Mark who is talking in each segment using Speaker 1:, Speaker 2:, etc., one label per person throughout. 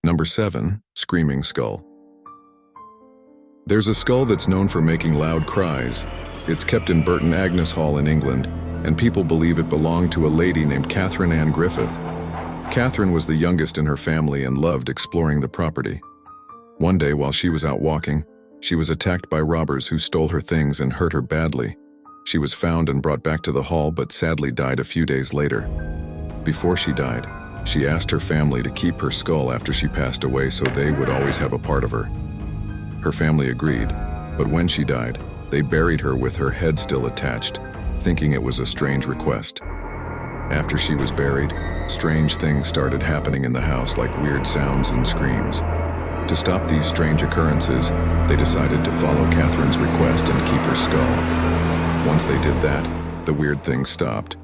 Speaker 1: Number 7. Screaming skull. There's a skull that's known for making loud cries. It's kept in Burton Agnes Hall in England, and people believe it belonged to a lady named Catherine Anne Griffith. Catherine was the youngest in her family and loved exploring the property. One day while she was out walking, she was attacked by robbers who stole her things and hurt her badly. She was found and brought back to the hall but sadly died a few days later. Before she died, she asked her family to keep her skull after she passed away so they would always have a part of her. Her family agreed, but when she died, they buried her with her head still attached, thinking it was a strange request. After she was buried, strange things started happening in the house, like weird sounds and screams. To stop these strange occurrences, they decided to follow Catherine's request and keep her skull. Once they did that, the weird things stopped.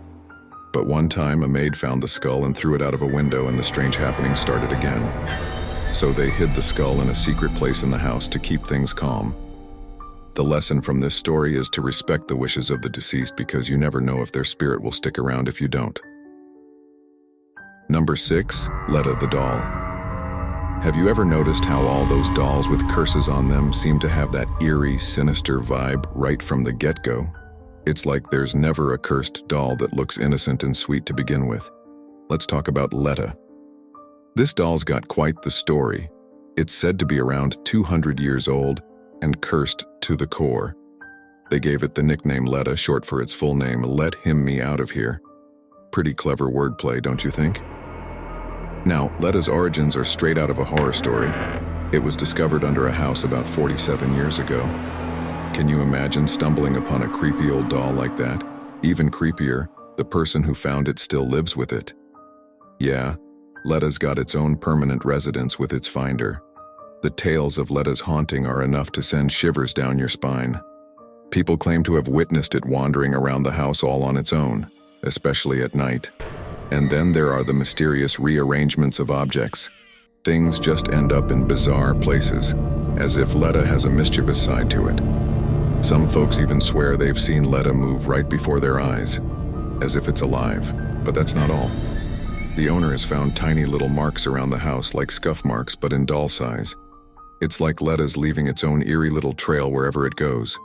Speaker 1: But one time a maid found the skull and threw it out of a window, and the strange happenings started again. So they hid the skull in a secret place in the house to keep things calm. The lesson from this story is to respect the wishes of the deceased, because you never know if their spirit will stick around if you don't. Number 6. Letta the Doll. Have you ever noticed how all those dolls with curses on them seem to have that eerie, sinister vibe right from the get-go? It's like there's never a cursed doll that looks innocent and sweet to begin with. Let's talk about Leta. This doll's got quite the story. It's said to be around 200 years old and cursed to the core. They gave it the nickname Leta, short for its full name, Let Him Me Out of Here. Pretty clever wordplay, don't you think? Now, Leta's origins are straight out of a horror story. It was discovered under a house about 47 years ago. Can you imagine stumbling upon a creepy old doll like that? Even creepier, the person who found it still lives with it. Yeah, Leta's got its own permanent residence with its finder. The tales of Leta's haunting are enough to send shivers down your spine. People claim to have witnessed it wandering around the house all on its own, especially at night. And then there are the mysterious rearrangements of objects. Things just end up in bizarre places, as if Leta has a mischievous side to it. Some folks even swear they've seen Leta move right before their eyes, as if it's alive, but that's not all. The owner has found tiny little marks around the house, like scuff marks, but in doll size. It's like Leta's leaving its own eerie little trail wherever it goes.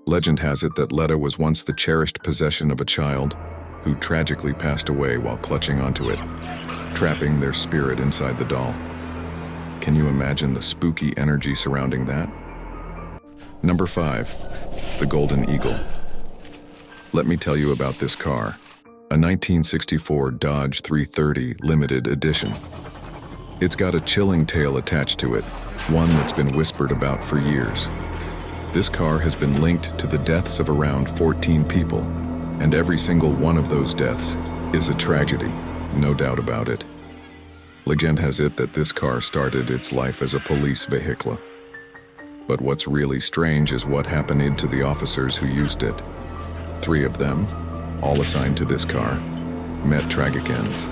Speaker 1: Legend has it that Leta was once the cherished possession of a child who tragically passed away while clutching onto it, trapping their spirit inside the doll. Can you imagine the spooky energy surrounding that? Number 5. The Golden Eagle. Let me tell you about this car. A 1964 Dodge 330 limited edition. It's got a chilling tale attached to it, one that's been whispered about for years. This car has been linked to the deaths of around 14 people, and every single one of those deaths is a tragedy, no doubt about it. Legend has it that this car started its life as a police vehicle. But what's really strange is what happened to the officers who used it. 3 of them, all assigned to this car, met tragic ends.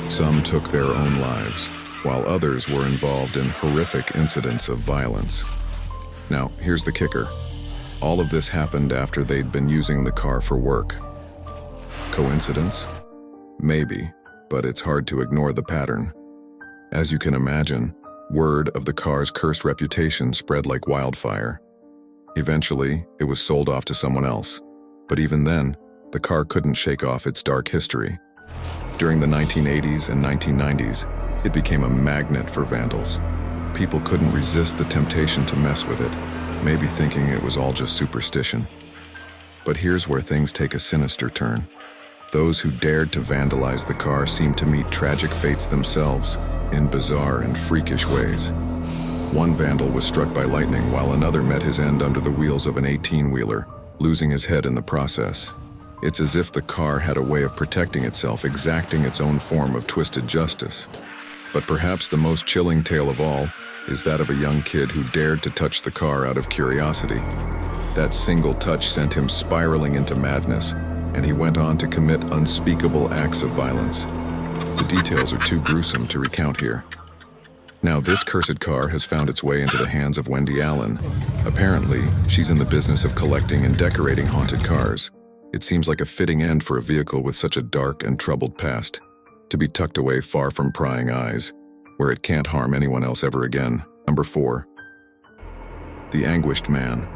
Speaker 1: Some took their own lives, while others were involved in horrific incidents of violence. Now, here's the kicker. All of this happened after they'd been using the car for work. Coincidence? Maybe, but it's hard to ignore the pattern. As you can imagine, word of the car's cursed reputation spread like wildfire. Eventually, it was sold off to someone else. But even then, the car couldn't shake off its dark history. During the 1980s and 1990s, it became a magnet for vandals. People couldn't resist the temptation to mess with it, maybe thinking it was all just superstition. But here's where things take a sinister turn. Those who dared to vandalize the car seemed to meet tragic fates themselves, in bizarre and freakish ways. One vandal was struck by lightning while another met his end under the wheels of an 18-wheeler, losing his head in the process. It's as if the car had a way of protecting itself, exacting its own form of twisted justice. But perhaps the most chilling tale of all is that of a young kid who dared to touch the car out of curiosity. That single touch sent him spiraling into madness, and he went on to commit unspeakable acts of violence. The details are too gruesome to recount here. Now, this cursed car has found its way into the hands of Wendy Allen. Apparently, she's in the business of collecting and decorating haunted cars. It seems like a fitting end for a vehicle with such a dark and troubled past, to be tucked away far from prying eyes. where it can't harm anyone else ever again. Number 4. The Agonyed Man.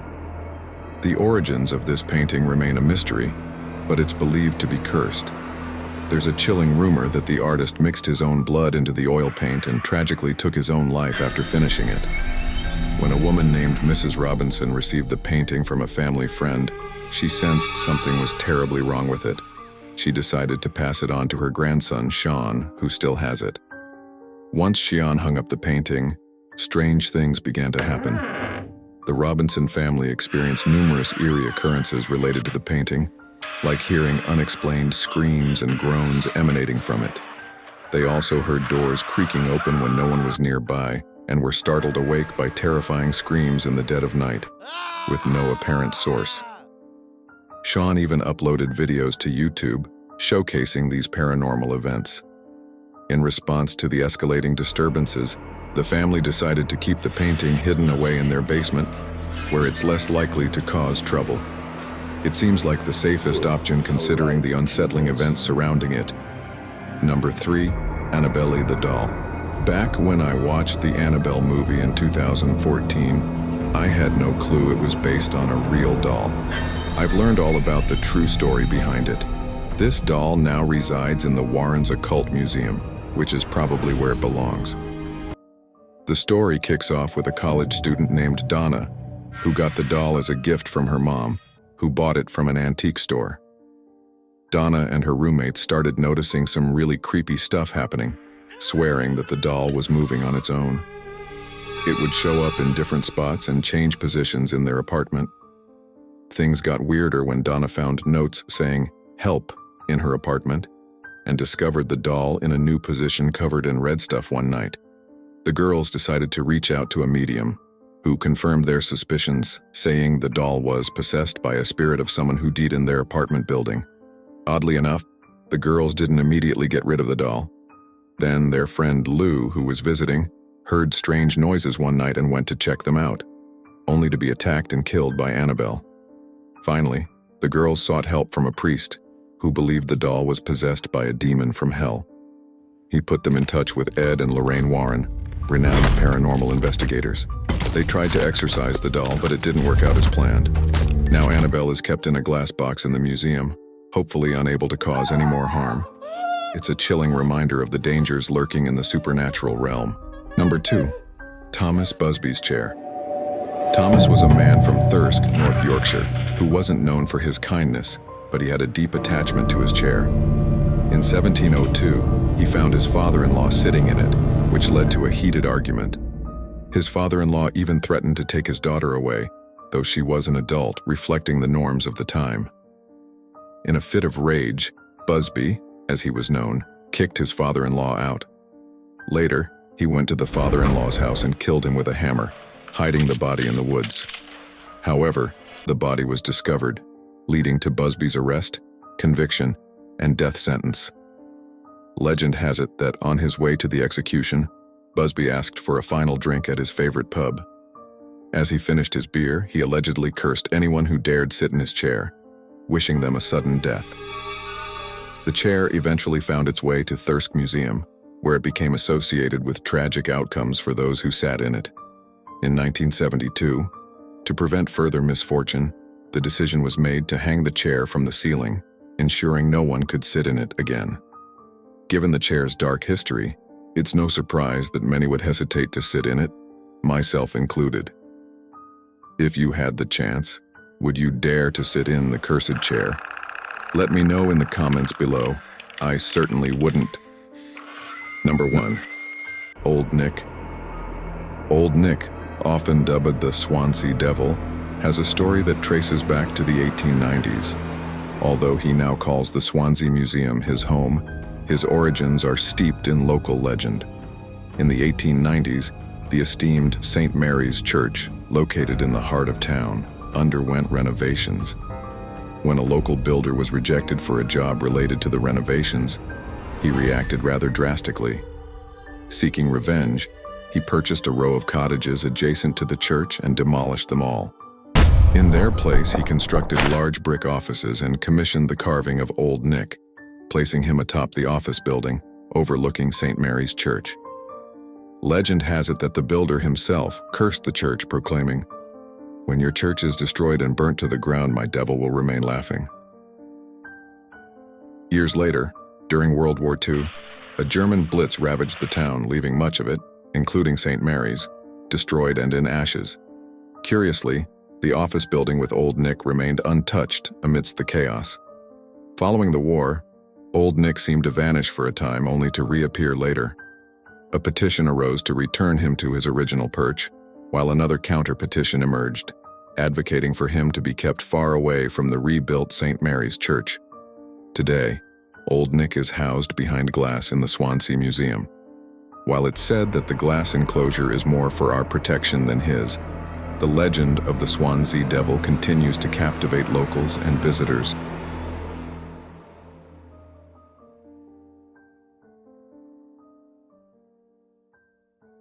Speaker 1: The origins of this painting remain a mystery, but it's believed to be cursed. There's a chilling rumor that the artist mixed his own blood into the oil paint and tragically took his own life after finishing it. When a woman named Mrs. Robinson received the painting from a family friend, she sensed something was terribly wrong with it. She decided to pass it on to her grandson, Sean, who still has it. Once Sean hung up the painting, strange things began to happen. The Robinson family experienced numerous eerie occurrences related to the painting, like hearing unexplained screams and groans emanating from it. They also heard doors creaking open when no one was nearby, and were startled awake by terrifying screams in the dead of night, with no apparent source. Sean even uploaded videos to YouTube, showcasing these paranormal events. In response to the escalating disturbances, the family decided to keep the painting hidden away in their basement, where it's less likely to cause trouble. It seems like the safest option considering the unsettling events surrounding it. Number 3. Letta the Doll. Back when I watched the Annabelle movie in 2014, I had no clue it was based on a real doll. I've learned all about the true story behind it. This doll now resides in the Warrens Occult Museum, which is probably where it belongs. The story kicks off with a college student named Donna, who got the doll as a gift from her mom, who bought it from an antique store. Donna and her roommates started noticing some really creepy stuff happening, swearing that the doll was moving on its own. It would show up in different spots and change positions in their apartment. Things got weirder when Donna found notes saying, "Help," in her apartment, and discovered the doll in a new position covered in red stuff one night. The girls decided to reach out to a medium, who confirmed their suspicions, saying the doll was possessed by a spirit of someone who died in their apartment building. Oddly enough, the girls didn't immediately get rid of the doll. Then their friend Lou, who was visiting, heard strange noises one night and went to check them out, only to be attacked and killed by Annabelle. Finally, the girls sought help from a priest, who believed the doll was possessed by a demon from hell. He put them in touch with Ed and Lorraine Warren, renowned paranormal investigators. They tried to exorcise the doll, but it didn't work out as planned. Now Annabelle is kept in a glass box in the museum, hopefully unable to cause any more harm. It's a chilling reminder of the dangers lurking in the supernatural realm. Number 2. Thomas Busby's chair. Thomas was a man from Thirsk, North Yorkshire, who wasn't known for his kindness, but he had a deep attachment to his chair. In 1702, he found his father-in-law sitting in it, which led to a heated argument. His father-in-law even threatened to take his daughter away, though she was an adult, reflecting the norms of the time. In a fit of rage, Busby, as he was known, kicked his father-in-law out. Later, he went to the father-in-law's house and killed him with a hammer, hiding the body in the woods. However, the body was discovered, leading to Busby's arrest, conviction, and death sentence. Legend has it that on his way to the execution, Busby asked for a final drink at his favorite pub. As he finished his beer, he allegedly cursed anyone who dared sit in his chair, wishing them a sudden death. The chair eventually found its way to Thirsk Museum, where it became associated with tragic outcomes for those who sat in it. In 1972, to prevent further misfortune, the decision was made to hang the chair from the ceiling, ensuring no one could sit in it again. Given the chair's dark history, it's no surprise that many would hesitate to sit in it, myself included. If you had the chance, would you dare to sit in the cursed chair? Let me know in the comments below. I certainly wouldn't. Number 1. Old Nick. Old Nick, often dubbed the Swansea Devil, has a story that traces back to the 1890s. Although he now calls the Swansea Museum his home, his origins are steeped in local legend. In the 1890s, the esteemed St. Mary's Church, located in the heart of town, underwent renovations. When a local builder was rejected for a job related to the renovations, he reacted rather drastically. Seeking revenge, he purchased a row of cottages adjacent to the church and demolished them all. In their place, he constructed large brick offices and commissioned the carving of Old Nick, placing him atop the office building, overlooking St. Mary's Church. Legend has it that the builder himself cursed the church, proclaiming, "When your church is destroyed and burnt to the ground, my devil will remain laughing." Years later, during World War II, a German blitz ravaged the town, leaving much of it, including St. Mary's, destroyed and in ashes. Curiously, the office building with Old Nick remained untouched amidst the chaos. Following the war, Old Nick seemed to vanish for a time, only to reappear later. A petition arose to return him to his original perch, while another counter-petition emerged, advocating for him to be kept far away from the rebuilt St. Mary's Church. Today, Old Nick is housed behind glass in the Swansea Museum. While it's said that the glass enclosure is more for our protection than his, the legend of the Swansea Devil continues to captivate locals and visitors